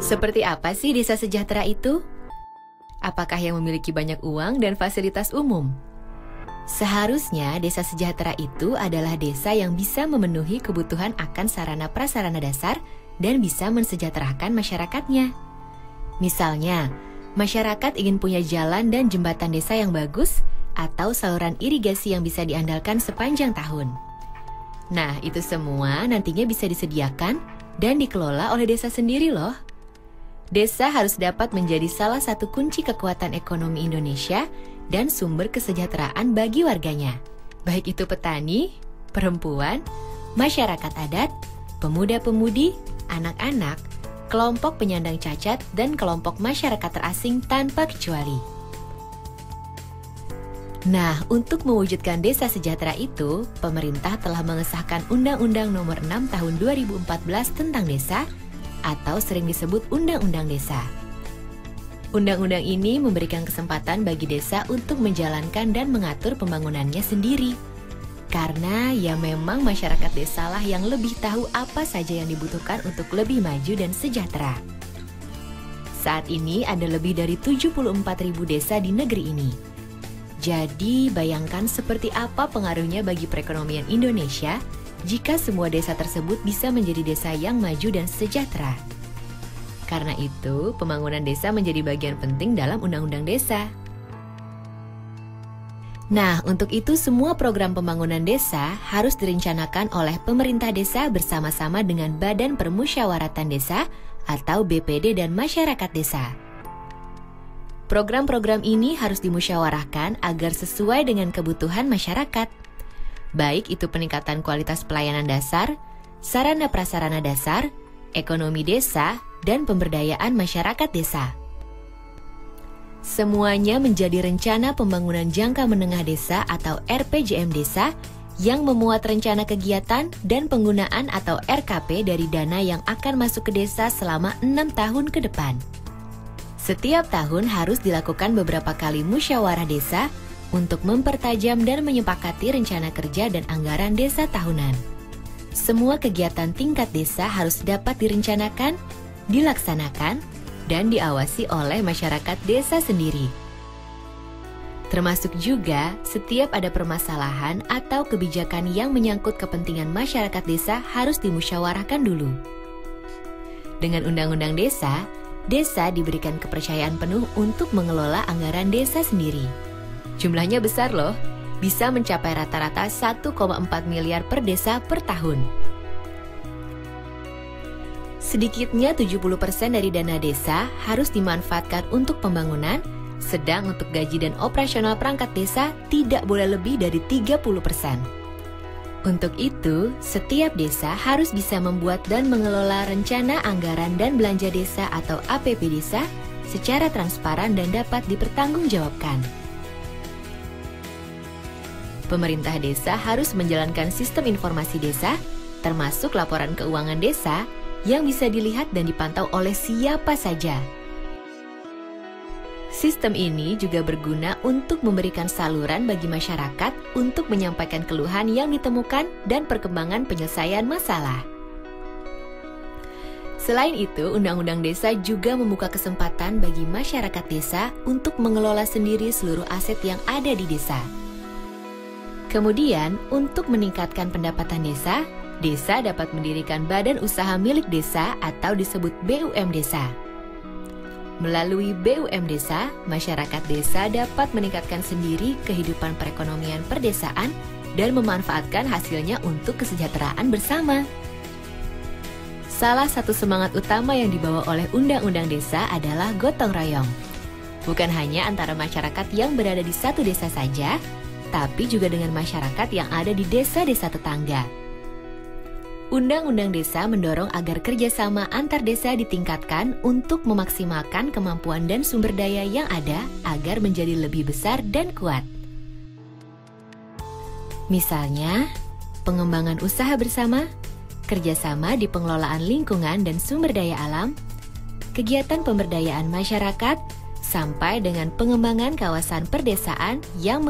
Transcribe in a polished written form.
Seperti apa sih desa sejahtera itu? Apakah yang memiliki banyak uang dan fasilitas umum? Seharusnya desa sejahtera itu adalah desa yang bisa memenuhi kebutuhan akan sarana prasarana dasar dan bisa mensejahterakan masyarakatnya. Misalnya, masyarakat ingin punya jalan dan jembatan desa yang bagus atau saluran irigasi yang bisa diandalkan sepanjang tahun. Nah, itu semua nantinya bisa disediakan dan dikelola oleh desa sendiri loh. Desa harus dapat menjadi salah satu kunci kekuatan ekonomi Indonesia dan sumber kesejahteraan bagi warganya. Baik itu petani, perempuan, masyarakat adat, pemuda-pemudi, anak-anak, kelompok penyandang cacat, dan kelompok masyarakat terasing tanpa kecuali. Nah, untuk mewujudkan desa sejahtera itu, pemerintah telah mengesahkan Undang-Undang Nomor 6 Tahun 2014 tentang desa, atau sering disebut Undang-Undang Desa. Undang-undang ini memberikan kesempatan bagi desa untuk menjalankan dan mengatur pembangunannya sendiri. Karena ya memang masyarakat desalah yang lebih tahu apa saja yang dibutuhkan untuk lebih maju dan sejahtera. Saat ini ada lebih dari 74.000 desa di negeri ini. Jadi bayangkan seperti apa pengaruhnya bagi perekonomian Indonesia jika semua desa tersebut bisa menjadi desa yang maju dan sejahtera. Karena itu, pembangunan desa menjadi bagian penting dalam Undang-Undang Desa. Nah, untuk itu semua program pembangunan desa harus direncanakan oleh pemerintah desa bersama-sama dengan Badan Permusyawaratan Desa atau BPD dan masyarakat desa. Program-program ini harus dimusyawarahkan agar sesuai dengan kebutuhan masyarakat. Baik itu peningkatan kualitas pelayanan dasar, sarana prasarana dasar, ekonomi desa, dan pemberdayaan masyarakat desa. Semuanya menjadi rencana pembangunan jangka menengah desa atau RPJM desa yang memuat rencana kegiatan dan penggunaan atau RKP dari dana yang akan masuk ke desa selama 6 tahun ke depan. Setiap tahun harus dilakukan beberapa kali musyawarah desa untuk mempertajam dan menyepakati rencana kerja dan anggaran desa tahunan. Semua kegiatan tingkat desa harus dapat direncanakan, dilaksanakan, dan diawasi oleh masyarakat desa sendiri. Termasuk juga setiap ada permasalahan atau kebijakan yang menyangkut kepentingan masyarakat desa harus dimusyawarahkan dulu. Dengan Undang-Undang Desa, desa diberikan kepercayaan penuh untuk mengelola anggaran desa sendiri. Jumlahnya besar loh, bisa mencapai rata-rata 1,4 miliar per desa per tahun. Sedikitnya 70% dari dana desa harus dimanfaatkan untuk pembangunan, sedang untuk gaji dan operasional perangkat desa tidak boleh lebih dari 30%. Untuk itu, setiap desa harus bisa membuat dan mengelola rencana anggaran dan belanja desa atau APB desa secara transparan dan dapat dipertanggungjawabkan. Pemerintah desa harus menjalankan sistem informasi desa, termasuk laporan keuangan desa, yang bisa dilihat dan dipantau oleh siapa saja. Sistem ini juga berguna untuk memberikan saluran bagi masyarakat untuk menyampaikan keluhan yang ditemukan dan perkembangan penyelesaian masalah. Selain itu, Undang-Undang Desa juga membuka kesempatan bagi masyarakat desa untuk mengelola sendiri seluruh aset yang ada di desa. Kemudian, untuk meningkatkan pendapatan desa, desa dapat mendirikan badan usaha milik desa atau disebut BUM Desa. Melalui BUM Desa, masyarakat desa dapat meningkatkan sendiri kehidupan perekonomian perdesaan dan memanfaatkan hasilnya untuk kesejahteraan bersama. Salah satu semangat utama yang dibawa oleh Undang-Undang Desa adalah gotong royong. Bukan hanya antara masyarakat yang berada di satu desa saja, tapi juga dengan masyarakat yang ada di desa-desa tetangga. Undang-Undang Desa mendorong agar kerjasama antar desa ditingkatkan untuk memaksimalkan kemampuan dan sumber daya yang ada agar menjadi lebih besar dan kuat. Misalnya, pengembangan usaha bersama, kerjasama di pengelolaan lingkungan dan sumber daya alam, kegiatan pemberdayaan masyarakat, sampai dengan pengembangan kawasan perdesaan yang